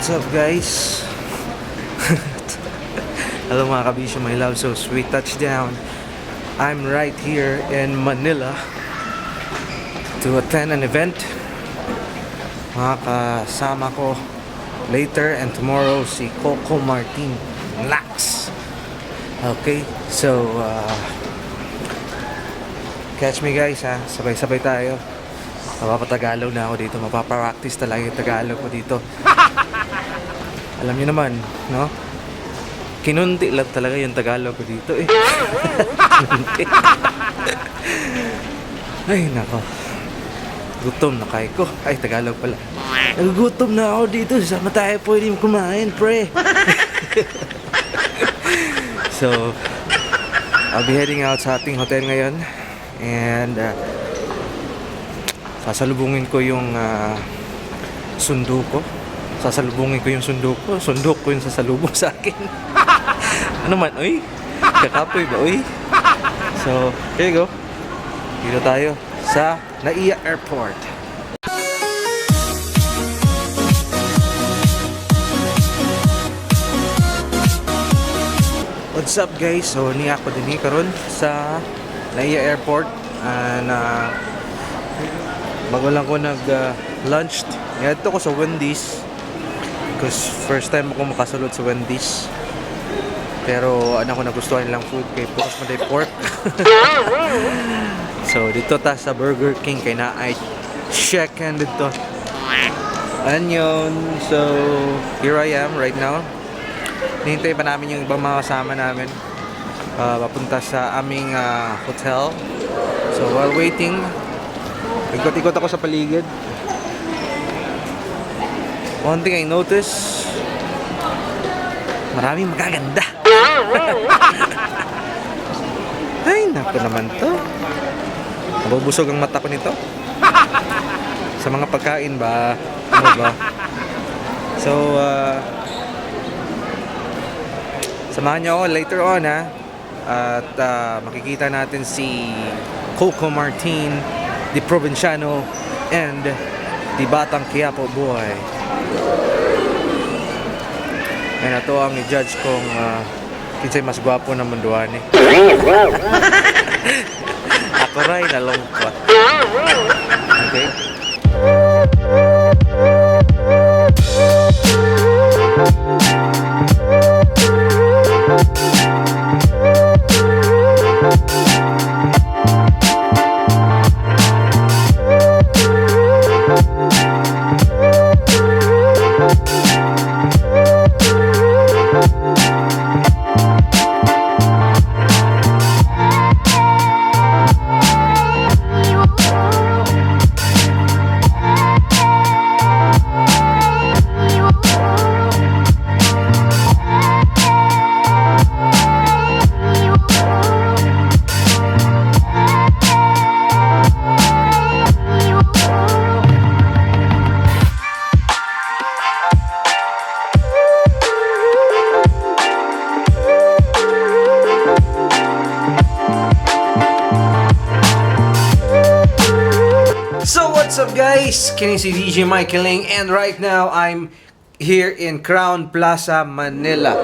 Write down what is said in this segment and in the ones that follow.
What's up, guys? Hello mga kabisyo, my love. So, sweet touchdown. I'm right here in Manila to attend an event. Mga kasama ko later and tomorrow si Coco Martin Lax. Okay, so catch me guys ha. Sabay-sabay tayo. Mapapatagalog na ako dito. Mapapractice talaga yung Tagalog ko dito. Alam niyo naman, no? Kinunti lang talaga yung Tagalog ko dito eh. Kinunti. Ay, nako. Gutom na kayo ko. Ay, Tagalog pala. Nagugutom na ako dito. Sama tayo pwede kumain, pre. So, I'll be heading out sa ating hotel ngayon. And, sasalubungin ko yung sundo ko. Sasalubungin ko yung sundo ko. Sundo ko yung sasalubong sa akin. Ano man, uy? Kakapoy ba, uy? So, here you go. Dito tayo sa NAIA Airport. What's up guys? So, niya ako din karon sa NAIA Airport. And, bago lang ko nag-lunch. Ngayon ko sa Wendy's. Because first time ako makasulod sa Wendy's. Pero ano ko nagustuhan nilang food kay Pukas Maday Pork. So dito ta sa Burger King kay na ay chicken dito. Anyon. So here I am right now. Hinihintay pa namin yung ibang mga kasama namin. Papunta sa aming hotel. So while waiting, ikot-ikot ako sa paligid. One thing I notice, maraming magaganda. Ay, naku naman to. Nabubusog ang mata ko nito. Sa mga pagkain ba? Ano ba? So, samahan niyo ako later on ha. At makikita natin si Coco Martin, the Provinciano, and the Batang Quiapo boy. Ngayon na to ang i-judge kung kinsay mas gwapo na munduhan eh. Ako rin nalungkot. Okay? What's up guys? Kini si DJ Michaeling and right now I'm here in Crown Plaza, Manila.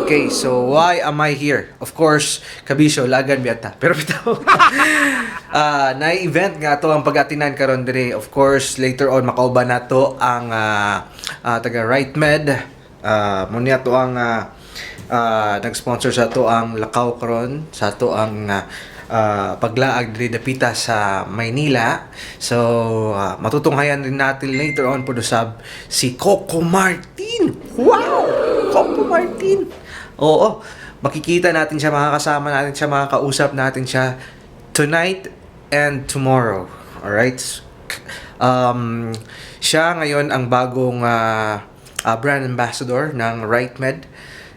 Okay, so why am I here? Of course, kabisyo, lagan biyata. Pero bitaw, na-event nga to ang pag-atinan karon dire. Of course, later on makauban na to ang taga RightMed. Muna to ang nag-sponsor sa to ang Lakaw karon, sa to ang paglaag diri dapita sa Maynila. So matutunghayan din natin later on po dosab si Coco Martin. Wow! Coco Martin. Oo, makikita natin siya, makakasama natin siya, makakausap natin siya tonight and tomorrow. Alright? Siya ngayon ang bagong brand ambassador ng RightMed.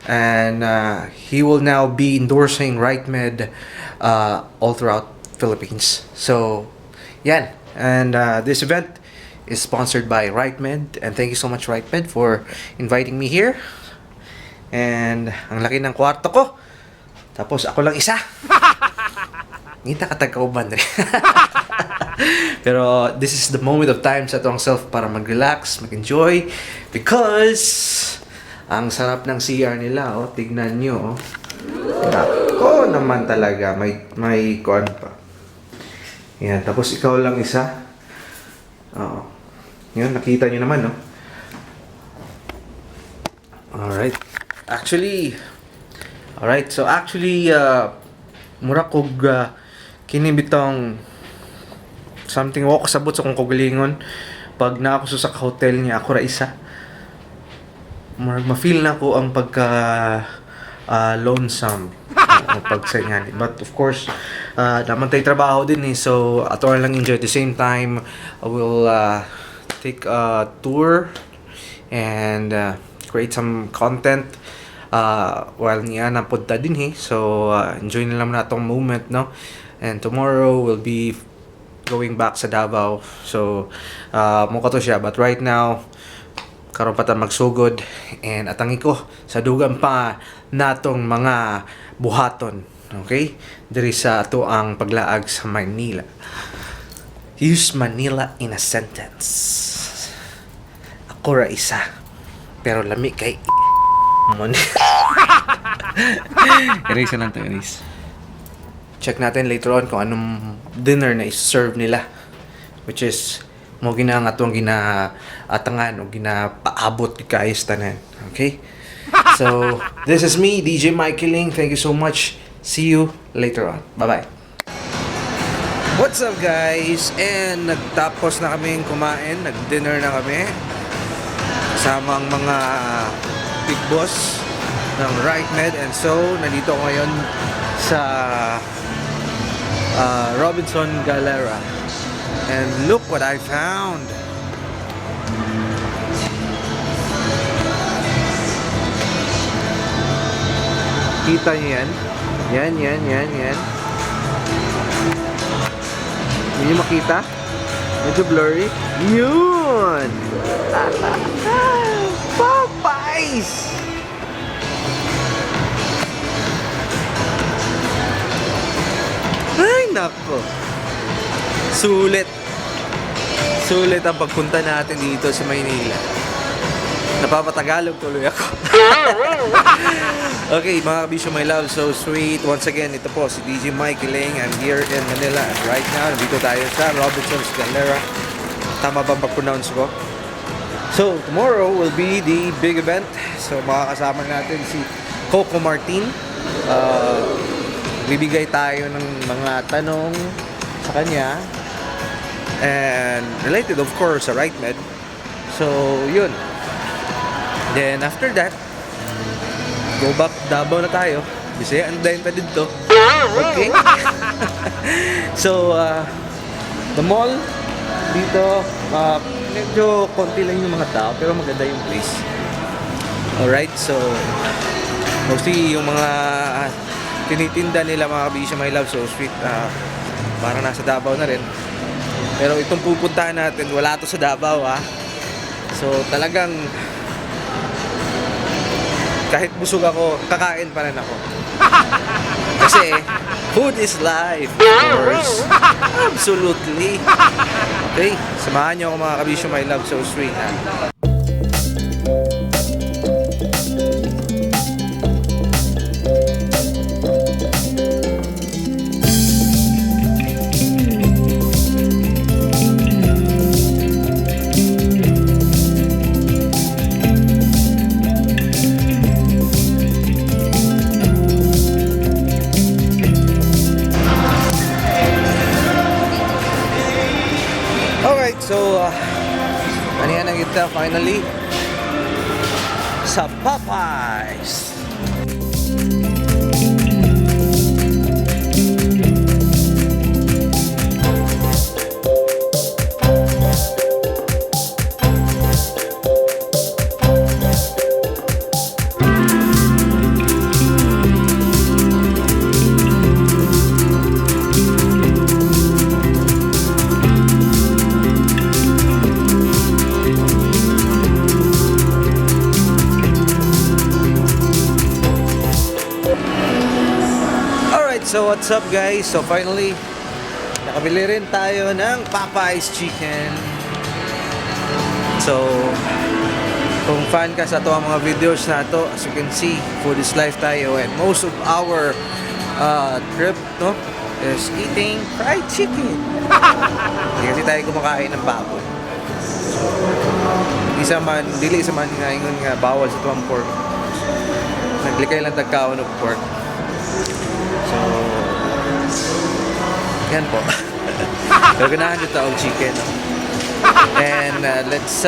And he will now be endorsing RightMed all throughout Philippines. So, yan. And this event is sponsored by RightMed. And thank you so much, RightMed, for inviting me here. And ang laki ng kwarto ko. Tapos ako lang isa. Ngita katagkauban rin. Pero this is the moment of time sa itong self para mag-relax, mag-enjoy. Because ang sarap ng CR nila, oh. Tignan nyo, oh. Nako naman talaga. May kuan pa. Yan. Tapos ikaw lang isa. Oo. Yan, nakita nyo naman, no? Alright. So actually, mura kog kinibitong something ako kasabot sa kong kagalingon pag na ako sa hotel niya ako ra isa. Ma-feel na ko ang pagka lonesome pag sa ingani. But of course, naman tayo trabaho din eh. So, ato lang enjoy at the same time. I will take a tour and create some content while niya napunta din eh. So, enjoy na lang na itong moment, no? And tomorrow we'll be going back sa Davao. So, mukha to siya. But right now, karon pa ta magsugod and atangi ko sa dugang pa natong mga buhaton. Okay? Diri sa ato ang paglaag sa Manila. Use Manila in a sentence. Ako ra isa. Pero lami kay erase na lang to, erase. Check natin later on kung anong dinner na i-serve nila. Which is mo gina nga atong ginaatangan o ginapaabot kayos tanan. Okay? So, this is me, DJ Michaeling. Thank you so much. See you later on. Bye-bye. What's up, guys? And nagtapos na kaming kumain. Nag-dinner na kami. Kasama ang mga big boss ng Right Med. And so, nandito ako ngayon sa Robinson Galera. And look what I found. Kita niyo yan? Yan. Hindi niyo makita? Medyo blurry. Yun! Popeyes! Ay, nako. Sulit ang pagpunta natin dito sa Maynila. Napapatagalog tuloy ako. Okay, mga kabisyo, my love, so sweet. Once again, ito po si DJ Michaeling. I'm here in Manila. And right now, nandito tayo sa Robinson's Galera. Tama ba pag-pronounce ko? So, tomorrow will be the big event. So, makakasama natin si Coco Martin. Bibigay tayo ng mga tanong sa kanya. And related, of course, sa Right Med. So, yun. Then, after that, go back Davao na tayo. Bisaya, andayin pa dito. Okay? So, the mall, dito, medyo konti lang yung mga tao, pero maganda yung place. Alright, so, mostly yung mga tinitinda nila, mga kabisya, my love, so sweet. Parang nasa Davao na rin. Pero itong pupuntahan natin, wala to sa Davao, ha. So, talagang kahit busog ako, kakain pa rin ako. Kasi, food is life, of course. Absolutely. Okay, samahan niyo ako, mga kabisyo, my love, so sweet, ha. So, ano yan ang kita finally sa Popeyes. So what's up, guys? So finally, Makabili rin tayo ng Popeye's Chicken. So, kung fan ka sa ang mga videos na to, as you can see, food is life tayo, and most of our trip, no, is eating fried chicken. Hindi kasi tayo kumakain ng baboy. Dili sa man nga ingon nga bawal sa tuwang pork. Naglikay lang tagkaon ng pork. So, yan po. Gaganahan dito ang chicken. And let's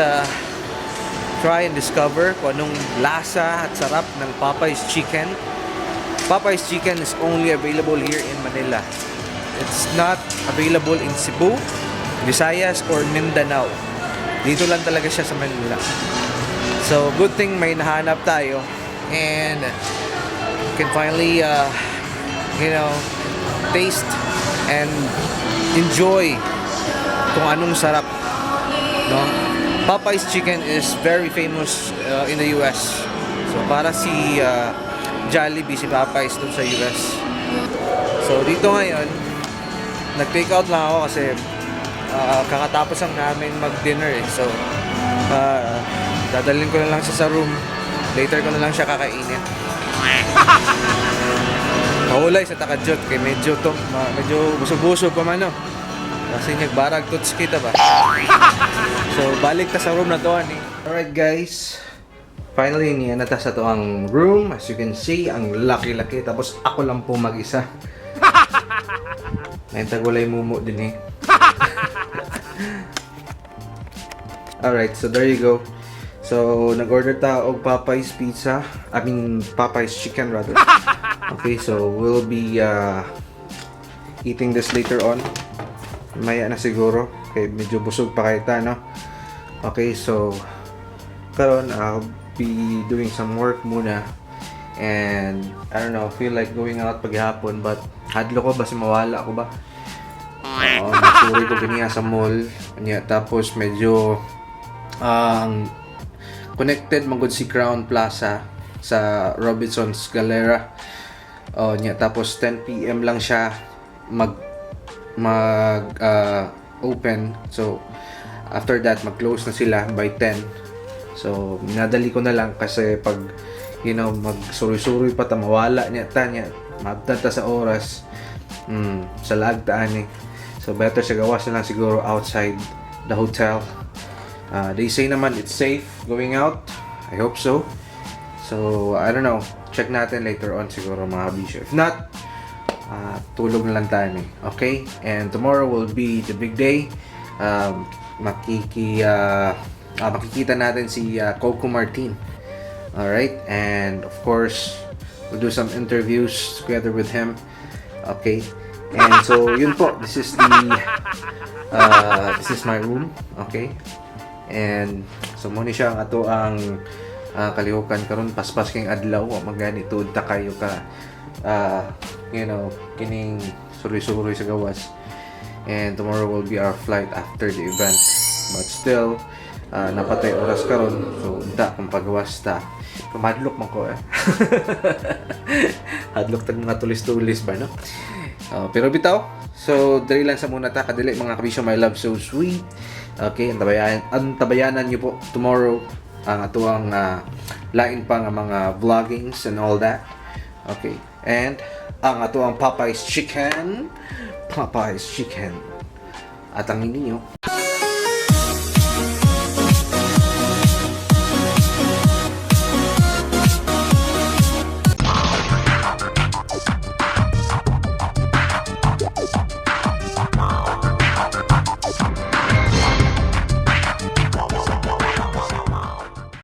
try and discover kung anong lasa at sarap ng Popeye's Chicken. Popeye's Chicken is only available here in Manila. It's not available in Cebu, Visayas, or Mindanao. Dito lang talaga siya sa Manila. So, good thing may nahanap tayo. And you can finally, taste and enjoy kung anong sarap. No? Popeye's Chicken is very famous in the US. So, para si Jollibee, si Popeye's dun sa US. So, dito ngayon, nag-take out lang ako kasi kakatapos lang namin mag-dinner eh. So, dadalhin ko na lang siya sa room. Later ko na lang siya kakainin. Mahulay sa takadjot kay medyo busog-busog pa man, no? Kasi nagbarag tots kita ba? So, balik ta sa room na to, ani. Alright guys, finally niya na ta sa to ang room. As you can see, ang laki-laki. Tapos ako lang po mag-isa. Naintagulay mumo din eh. Alright, so there you go. So, nag-order ta og Popeye's pizza. I mean, Popeye's chicken rather. Okay, so we'll be eating this later on. Maya na siguro. Okay, medyo busog pa kayo ta, no? Okay, so karon I'll be doing some work muna. And I don't know, feel like going out paghapon, but hadlo ko ba si mawala ako ba? Sorry ko ganiya sa mall. Anya, tapos medyo connected magud si Crown Plaza sa Robinson's Galera. Tapos 10 PM lang siya open. So after that mag-close na sila by 10. So minadali ko na lang kasi pag mag-suri-suri pa ta mawala niya mabdata sa oras. Sa lagtaan eh. So better siya gawas na lang siguro outside the hotel. They say naman it's safe going out. I hope so. So I don't know. Check natin later on siguro mga bisyo. If not, tulog na lang tayo eh. Okay? And tomorrow will be the big day. Makikita natin si Coco Martin. Alright? And of course, we'll do some interviews together with him. Okay? And so, yun po. This is my room. Okay? And so, muna siya ang ato ang kalihukan karon paspas king adlaw magani tuod ta kayo ka kining suri-suri sa gawas. And tomorrow will be our flight after the event, but still napatay oras karon, so unta kung pagawas ta kumadlok man ko hadlok tag mga tulis-tulis ba, no? Pero bitaw, so dali lang sa muna ta kadili mga kabisyo, my love so sweet. Okay, antabayanan niyo po tomorrow ang atuang lain pa nga mga vloggings and all that. Okay, and ang atuang Popeye's Chicken at ang ninyo